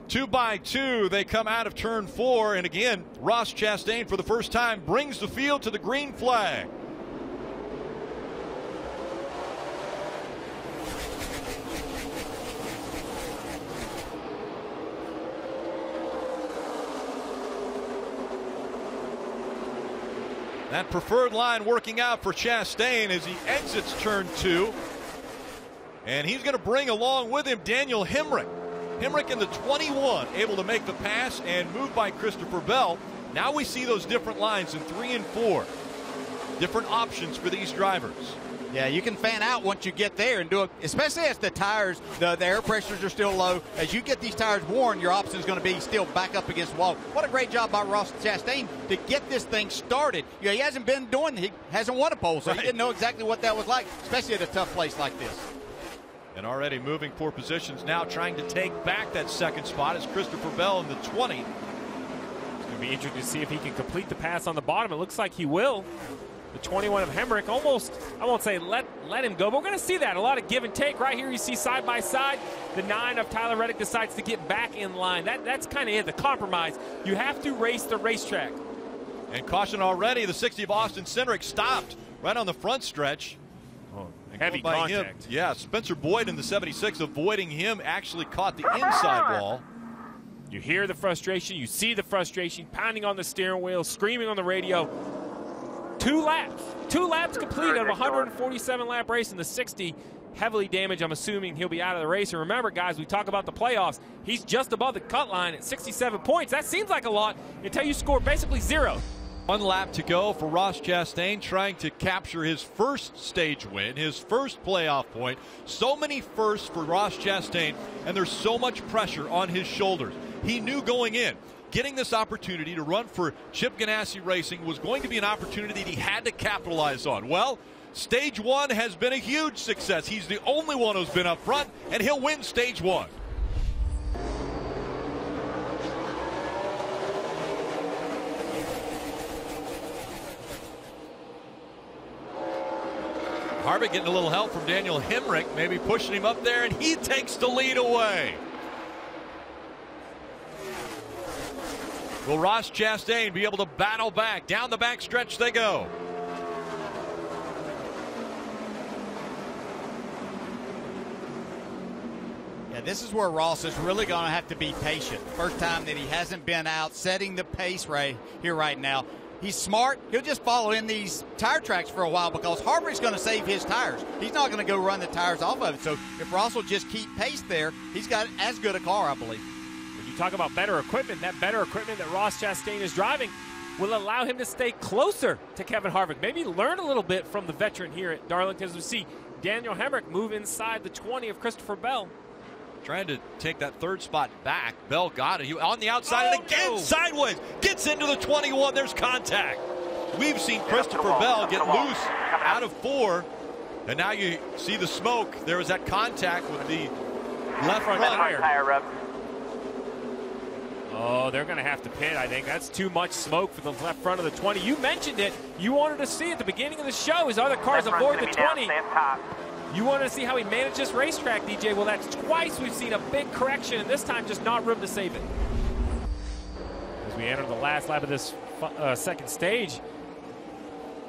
2 by 2, they come out of turn 4, and again, Ross Chastain for the first time brings the field to the green flag. That preferred line working out for Chastain as he exits turn 2. And he's going to bring along with him Daniel Hemrick. Hemrick in the 21, able to make the pass and move by Christopher Bell. Now we see those different lines in 3 and 4. Different options for these drivers. Yeah, you can fan out once you get there and do it, especially as the tires, the air pressures are still low. As you get these tires worn, your option is going to be still back up against the wall. What a great job by Ross Chastain to get this thing started. You know, he hasn't won a pole, so he didn't know exactly what that was like, especially at a tough place like this. And already moving for positions now, trying to take back that second spot is Christopher Bell in the 20. It's going to be interesting to see if he can complete the pass on the bottom. It looks like he will. The 21 of Hemrick almost, I won't say let him go, but we're going to see that. A lot of give and take right here. You see side by side. The 9 of Tyler Reddick decides to get back in line. That's kind of it, the compromise. You have to race the racetrack. And caution already, the 60 of Austin Cindric stopped right on the front stretch. Heavy contact. Him, yeah, Spencer Boyd in the 76 avoiding him, actually caught the inside wall. You hear the frustration, you see the frustration, pounding on the steering wheel, screaming on the radio. 2 laps completed of a 147-lap race in the 60. Heavily damaged. I'm assuming he'll be out of the race. And remember, guys, we talk about the playoffs. He's just above the cut line at 67 points. That seems like a lot until you score basically 0. 1 lap to go for Ross Chastain, trying to capture his first stage win, his first playoff point. So many firsts for Ross Chastain, and there's so much pressure on his shoulders. He knew going in, getting this opportunity to run for Chip Ganassi Racing was going to be an opportunity that he had to capitalize on. Well, stage 1 has been a huge success. He's the only one who's been up front, and he'll win stage 1. Harvick getting a little help from Daniel Hemrick, maybe pushing him up there, and he takes the lead away. Will Ross Chastain be able to battle back? Down the back stretch they go. Yeah, this is where Ross is really going to have to be patient. First time that he hasn't been out setting the pace right here right now. He's smart. He'll just follow in these tire tracks for a while because Harvick's going to save his tires. He's not going to go run the tires off of it. So if Ross will just keep pace there, he's got as good a car, I believe. When you talk about better equipment, that better equipment that Ross Chastain is driving will allow him to stay closer to Kevin Harvick. Maybe learn a little bit from the veteran here at Darlington as we see Daniel Hemrick move inside the 20 of Christopher Bell. Trying to take that 3rd spot back. Bell got it. He on the outside and again sideways. Gets into the 21. There's contact. We've seen Christopher Bell get loose out of 4. And now you see the smoke. There was that contact with the left front tire. Oh, they're going to have to pit, I think. That's too much smoke for the left front of the 20. You mentioned it. You wanted to see at the beginning of the show as other cars avoid the 20. You wanted to see how he managed this racetrack, DJ. Well, that's twice we've seen a big correction, and this time just not room to save it. As we enter the last lap of this second stage,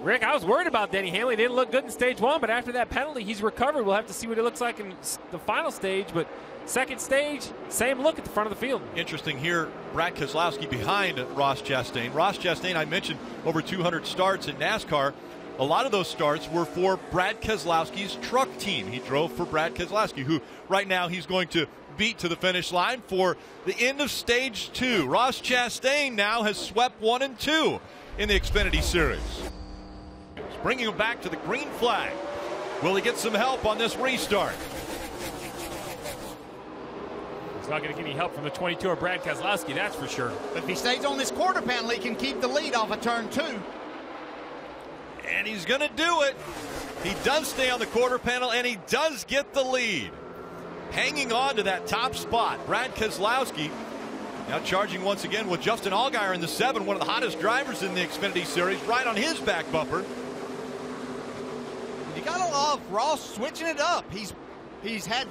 Rick, I was worried about Denny Hamlin. He didn't look good in stage 1, but after that penalty, he's recovered. We'll have to see what it looks like in the final stage, but second stage, same look at the front of the field. Interesting here, Brad Keselowski behind Ross Chastain. Ross Chastain, I mentioned, over 200 starts in NASCAR. A lot of those starts were for Brad Keselowski's truck team. He drove for Brad Keselowski, who right now he's going to beat to the finish line for the end of stage 2. Ross Chastain now has swept 1 and 2 in the Xfinity Series. Bringing him back to the green flag. Will he get some help on this restart? He's not going to get any help from the 22 of Brad Keselowski, that's for sure. But if he stays on this quarter panel, he can keep the lead off of turn 2. And he's going to do it. He does stay on the quarter panel, and he does get the lead. Hanging on to that top spot, Brad Keselowski now charging once again with Justin Allgaier in the 7, one of the hottest drivers in the Xfinity Series, right on his back bumper. You got to love Ross switching it up. He's He's had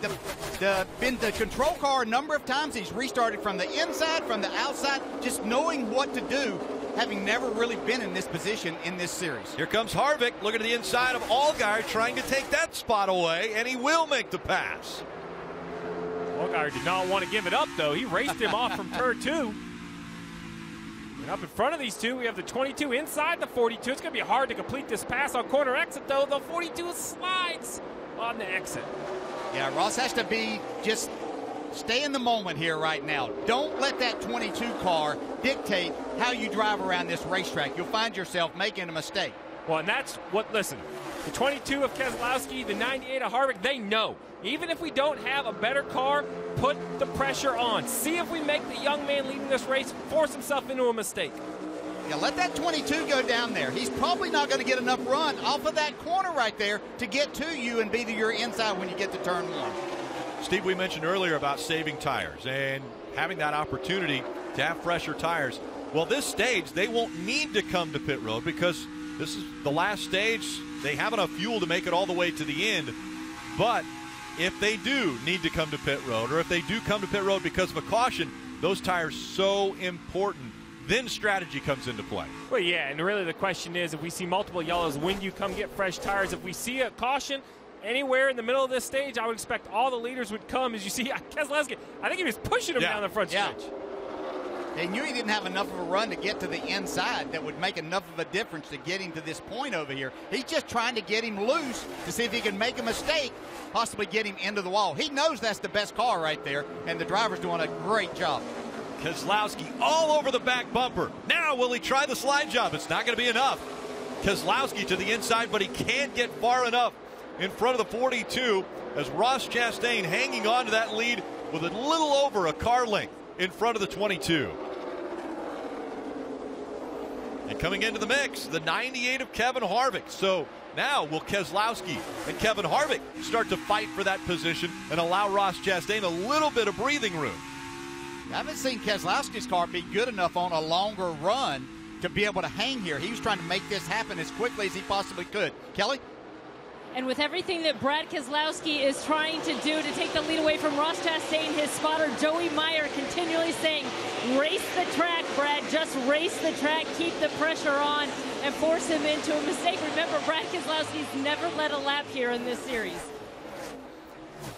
been the control car a number of times. He's restarted from the inside, from the outside, just knowing what to do, having never really been in this position in this series. Here comes Harvick looking at the inside of Allgaier, trying to take that spot away, and he will make the pass. Allgaier did not want to give it up, though. He raced him off from turn 2. And up in front of these two, we have the 22 inside the 42. It's going to be hard to complete this pass on corner exit, though. The 42 slides on the exit. Yeah, Ross has to just stay in the moment here right now. Don't let that 22 car dictate how you drive around this racetrack. You'll find yourself making a mistake. Well, and that's what, listen, the 22 of Keselowski, the 98 of Harvick, they know. Even if we don't have a better car, put the pressure on. See if we make the young man leading this race force himself into a mistake. Yeah, let that 22 go down there. He's probably not going to get enough run off of that corner right there to get to you and be to your inside when you get to turn 1. Steve, we mentioned earlier about saving tires and having that opportunity to have fresher tires. Well, this stage, they won't need to come to pit road because this is the last stage. They have enough fuel to make it all the way to the end. But if they do need to come to pit road, or if they do come to pit road because of a caution, those tires so important. Then strategy comes into play. Well, yeah, and really the question is, if we see multiple yellows, when do you come get fresh tires? If we see a caution anywhere in the middle of this stage, I would expect all the leaders would come. As you see, Keselowski, I think he was pushing him down the front stretch. They knew he didn't have enough of a run to get to the inside that would make enough of a difference to get him to this point over here. He's just trying to get him loose to see if he can make a mistake, possibly get him into the wall. He knows that's the best car right there, and the driver's doing a great job. Keselowski all over the back bumper. Now will he try the slide job? It's not going to be enough. Keselowski to the inside, but he can't get far enough in front of the 42 as Ross Chastain hanging on to that lead with a little over a car length in front of the 22. And coming into the mix, the 98 of Kevin Harvick. So now will Keselowski and Kevin Harvick start to fight for that position and allow Ross Chastain a little bit of breathing room. I haven't seen Keselowski's car be good enough on a longer run to be able to hang here. He was trying to make this happen as quickly as he possibly could. Kelly? And with everything that Brad Keselowski is trying to do to take the lead away from Ross Chastain, his spotter Joey Meyer continually saying, race the track, Brad, just race the track, keep the pressure on, and force him into a mistake. Remember, Brad Keselowski's never led a lap here in this series.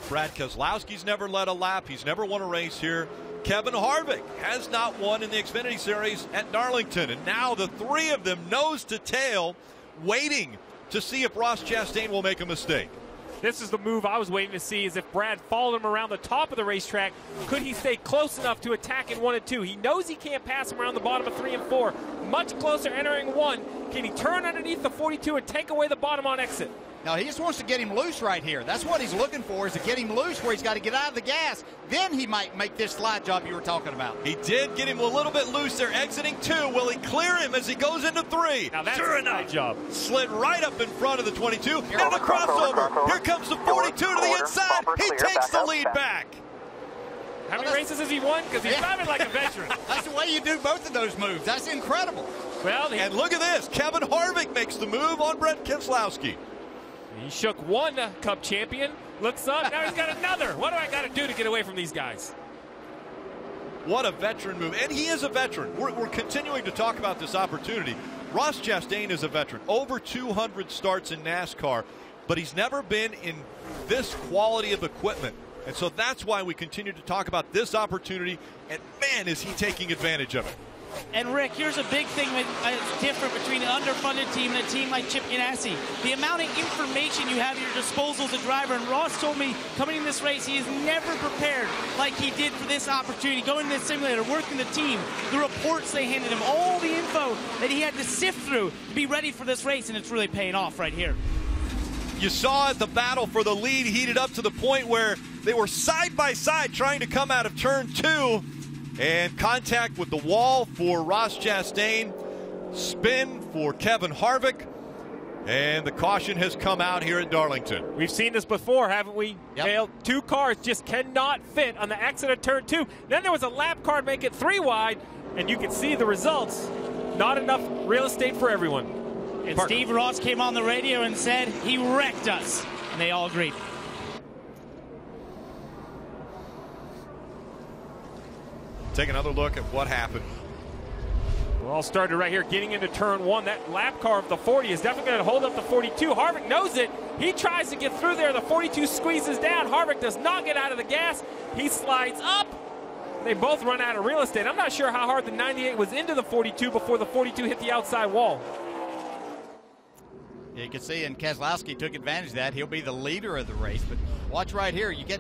Brad Keselowski's never led a lap. He's never won a race here. Kevin Harvick has not won in the Xfinity Series at Darlington. And now the three of them nose to tail waiting to see if Ross Chastain will make a mistake. This is the move I was waiting to see, is if Brad followed him around the top of the racetrack, could he stay close enough to attack in 1 and 2? He knows he can't pass him around the bottom of 3 and 4. Much closer entering 1. Can he turn underneath the 42 and take away the bottom on exit? No, he just wants to get him loose right here. That's what he's looking for, is to get him loose where he's got to get out of the gas. Then he might make this slide job you were talking about. He did get him a little bit loose there exiting 2. Will he clear him as he goes into 3? Now that's sure a slide job. Slid right up in front of the 22. Now the crossover. Here comes the 42 to the inside. He takes the lead back. How many races has he won? Because he's driving like a veteran. That's the way you do both of those moves. That's incredible. Well, and look at this. Kevin Harvick makes the move on Brad Keselowski. He shook one Cup champion, looks up, now he's got another. What do I got to do to get away from these guys? What a veteran move. And he is a veteran. We're continuing to talk about this opportunity. Ross Chastain is a veteran. Over 200 starts in NASCAR, but he's never been in this quality of equipment. And so that's why we continue to talk about this opportunity. And man, is he taking advantage of it. And Rick, here's a big thing that's different between an underfunded team and a team like Chip Ganassi. The amount of information you have at your disposal as a driver. And Ross told me coming in this race, he is never prepared like he did for this opportunity. Going in this simulator, working the team, the reports they handed him, all the info that he had to sift through to be ready for this race, and it's really paying off right here. You saw the battle for the lead heated up to the point where they were side by side trying to come out of turn 2. And contact with the wall for Ross Chastain. Spin for Kevin Harvick. And the caution has come out here at Darlington. We've seen this before, haven't we? Yep. Dale, 2 cars just cannot fit on the exit of turn 2. Then there was a lap car make it 3 wide, and you can see the results. Not enough real estate for everyone. And Steve Ross came on the radio and said he wrecked us. And they all agreed. take another look at what happened. We're all started right here getting into turn 1. That lap car of the 40 is definitely going to hold up the 42. Harvick knows it. He tries to get through there. The 42 squeezes down. Harvick does not get out of the gas. He slides up. They both run out of real estate. I'm not sure how hard the 98 was into the 42 before the 42 hit the outside wall. Yeah, you can see, and Keselowski took advantage of that. He'll be the leader of the race. But watch right here. You get...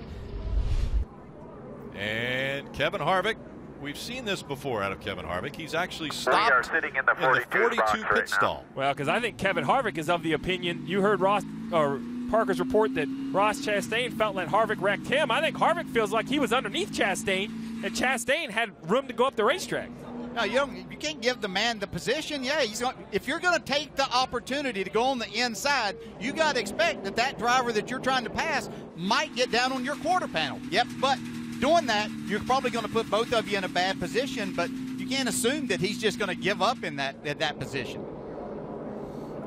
And Kevin Harvick. We've seen this before out of Kevin Harvick. He's actually stopped sitting in the 42 pit stall. Well, because I think Kevin Harvick is of the opinion, you heard Parker's report that Ross Chastain felt that Harvick wrecked him. I think Harvick feels like he was underneath Chastain, and Chastain had room to go up the racetrack. No, you can't give the man the position. Yeah, if you're going to take the opportunity to go on the inside, you got to expect that driver that you're trying to pass might get down on your quarter panel. Yep, but doing that, you're probably going to put both of you in a bad position, but you can't assume that he's just going to give up in that position.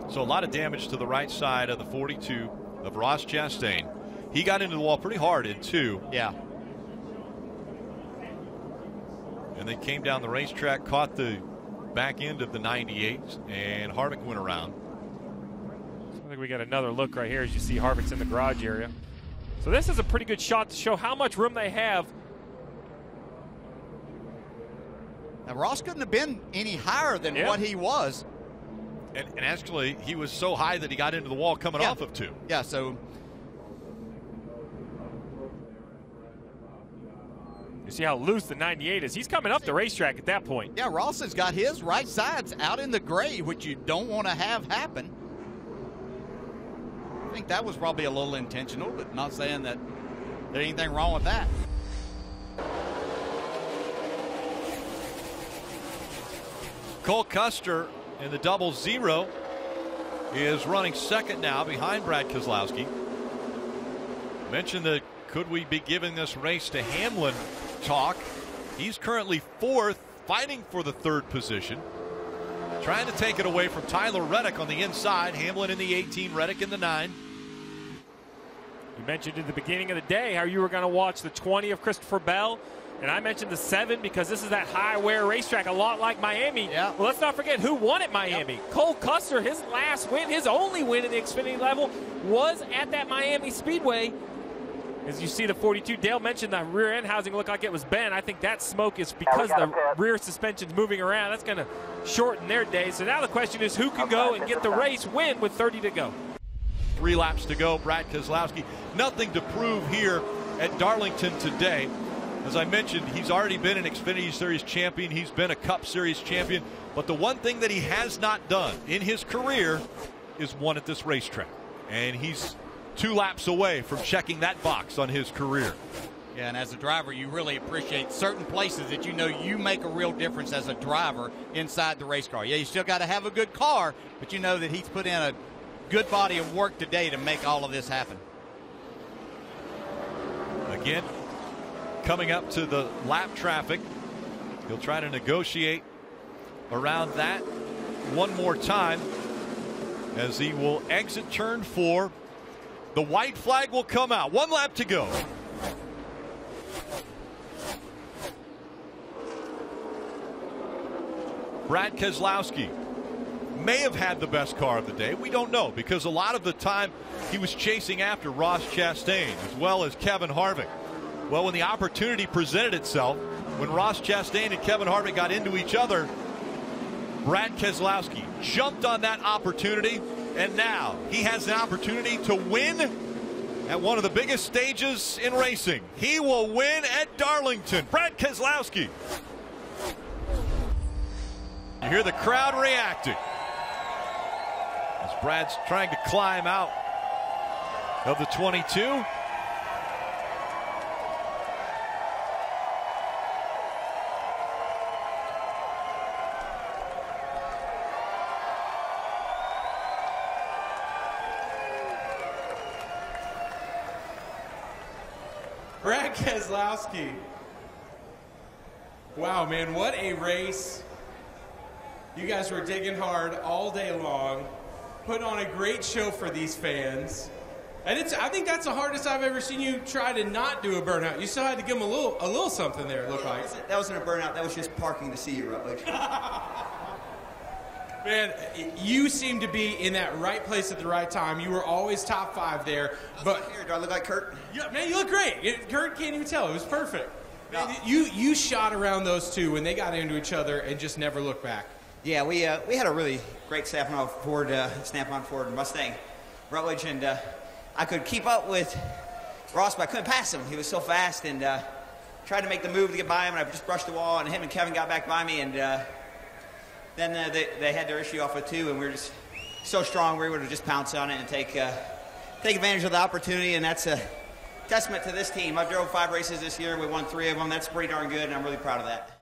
So a lot of damage to the right side of the 42 of Ross Chastain. He got into the wall pretty hard in 2. Yeah. And they came down the racetrack, caught the back end of the 98, and Harvick went around. So I think we got another look right here as you see Harvick's in the garage area. So this is a pretty good shot to show how much room they have. Now, Ross couldn't have been any higher than what he was. And actually, he was so high that he got into the wall coming off of 2. Yeah, so... You see how loose the 98 is. He's coming up the racetrack at that point. Yeah, Ross has got his right sides out in the gray, which you don't want to have happen. I think that was probably a little intentional, but not saying that there's anything wrong with that. Cole Custer in the 00 is running second now behind Brad Keselowski. Mentioned the could we be giving this race to Hamlin talk. He's currently 4th, fighting for the 3rd position. Trying to take it away from Tyler Reddick on the inside. Hamlin in the 18, Reddick in the 9. You mentioned at the beginning of the day how you were going to watch the 20 of Christopher Bell. And I mentioned the 7 because this is that high-wear racetrack, a lot like Miami. Yeah. Well, let's not forget who won at Miami. Yep. Cole Custer, his last win, his only win in the Xfinity level was at that Miami Speedway. As you see the 42, Dale mentioned the rear end housing looked like it was bent. I think that smoke is because the rear suspension's moving around. That's going to shorten their day. So now the question is who can go and get the race win with 30 to go. 3 laps to go. Brad Keselowski, nothing to prove here at Darlington today. As I mentioned, he's already been an Xfinity Series champion. He's been a Cup Series champion. But the one thing that he has not done in his career is won at this racetrack. And he's 2 laps away from checking that box on his career. Yeah, and as a driver, you really appreciate certain places that you know you make a real difference as a driver inside the race car. Yeah, you still got to have a good car, but you know that he's put in a good body of work today to make all of this happen. Again, coming up to the lap traffic, he'll try to negotiate around that one more time as he will exit turn 4. The white flag will come out. 1 lap to go. Brad Keselowski may have had the best car of the day. We don't know because a lot of the time he was chasing after Ross Chastain as well as Kevin Harvick. Well, when the opportunity presented itself, when Ross Chastain and Kevin Harvick got into each other, Brad Keselowski jumped on that opportunity, and now he has an opportunity to win at one of the biggest stages in racing. He will win at Darlington. Brad Keselowski. You hear the crowd reacting as Brad's trying to climb out of the 22. Brad Keselowski. Wow, man, what a race. You guys were digging hard all day long, put on a great show for these fans. I think that's the hardest I've ever seen you try to not do a burnout. You still had to give him a little something there, it looked like. That wasn't a burnout. That was just parking to see you, Rutledge. Man, you seem to be in that right place at the right time. You were always top 5 there. But here, do I look like Kurt? Yeah, man, you look great. Kurt can't even tell. It was perfect. Man, you shot around those two when they got into each other and just never looked back. Yeah, we had a really great snap-on Ford Mustang, Rutledge, and I could keep up with Ross, but I couldn't pass him. He was so fast, and tried to make the move to get by him, and I just brushed the wall, and him and Kevin got back by me, and then they had their issue off with 2, and we were just so strong we were able to just pounce on it and take advantage of the opportunity, and that's a testament to this team. I've drove 5 races this year. We won 3 of them. That's pretty darn good, and I'm really proud of that.